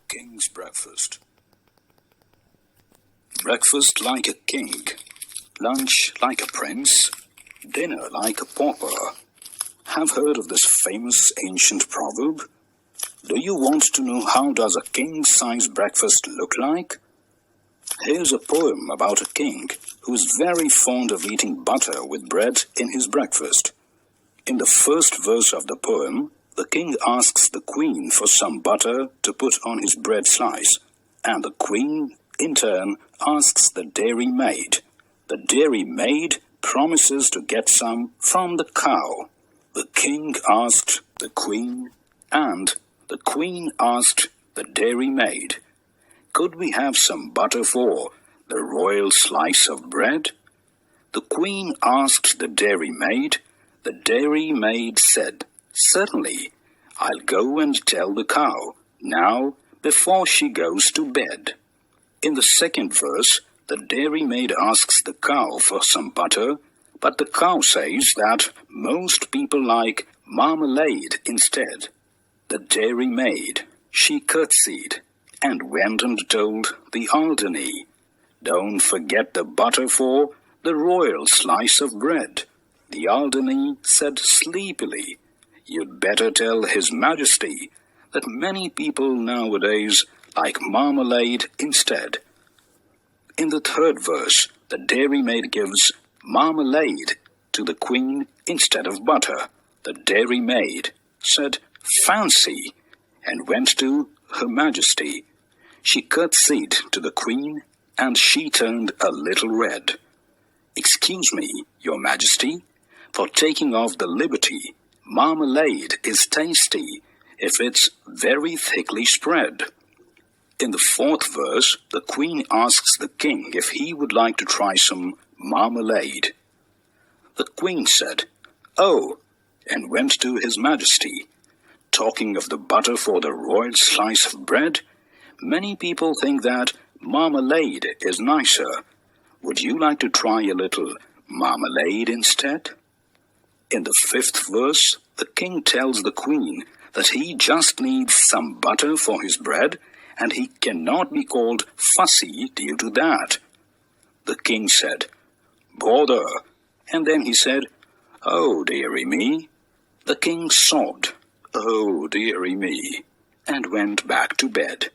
King's breakfast. Breakfast like a king, lunch like a prince, dinner like a pauper. Have heard of this famous ancient proverb? Do you want to know how does a king-size breakfast look like? Here's a poem about a king who is very fond of eating butter with bread in his breakfast. In the first verse of the poem, the king asks the queen for some butter to put on his bread slice, and the queen, in turn, asks the dairy maid. The dairy maid promises to get some from the cow. The king asked the queen, and the queen asked the dairy maid, "Could we have some butter for the royal slice of bread?" The queen asked the dairy maid. The dairy maid said, "Certainly, I'll go and tell the cow now before she goes to bed." In the second verse, the dairy maid asks the cow for some butter, but the cow says that most people like marmalade instead. The dairy maid, she curtsied and went and told the Alderney, "Don't forget the butter for the royal slice of bread." The Alderney said sleepily, "You'd better tell His Majesty that many people nowadays like marmalade instead." In the third verse, the dairy maid gives marmalade to the queen instead of butter. The dairy maid said, "Fancy," and went to Her Majesty. She curtsied to the queen, and she turned a little red. "Excuse me, Your Majesty, for taking off the liberty. Marmalade is tasty if it's very thickly spread." In the fourth verse, the queen asks the king if he would like to try some marmalade. The queen said, "Oh," and went to His Majesty. Talking of the butter for the royal slice of bread, many people think that marmalade is nicer. Would you like to try a little marmalade instead? In the fifth verse, the king tells the queen that he just needs some butter for his bread, and he cannot be called fussy due to that. The king said, "Bother," and then he said, "Oh, dearie me." The king sobbed, "Oh, dearie me," and went back to bed.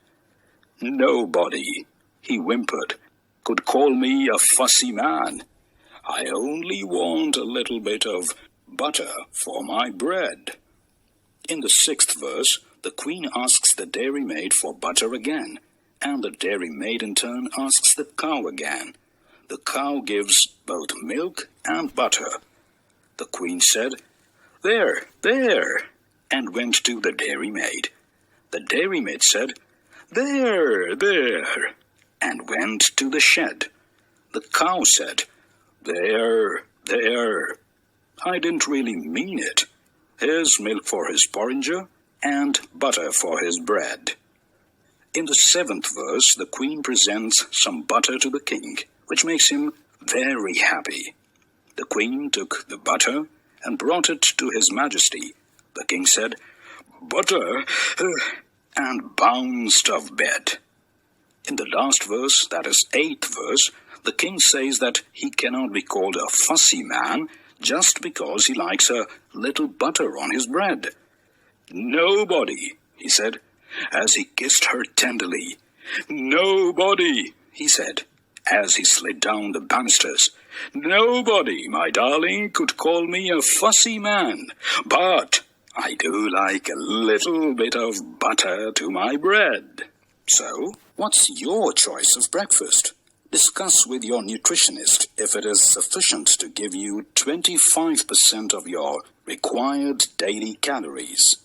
"Nobody," he whimpered, "could call me a fussy man. I only want a little bit of butter for my bread." In the sixth verse, the queen asks the dairy maid for butter again, and the dairy maid in turn asks the cow again. The cow gives both milk and butter. The queen said, "There, there," and went to the dairy maid. The dairy maid said, "There, there," and went to the shed. The cow said, "There, there. I didn't really mean it. Here's milk for his porringer and butter for his bread." In the seventh verse, the queen presents some butter to the king, which makes him very happy. The queen took the butter and brought it to His Majesty. The king said, "Butter," and bounced off bed. In the last verse, that is eighth verse, the king says that he cannot be called a fussy man just because he likes a little butter on his bread. "Nobody," he said, as he kissed her tenderly. "Nobody," he said, as he slid down the banisters. "Nobody, my darling, could call me a fussy man, but I do like a little bit of butter to my bread." So, what's your choice of breakfast? Discuss with your nutritionist if it is sufficient to give you 25% of your required daily calories.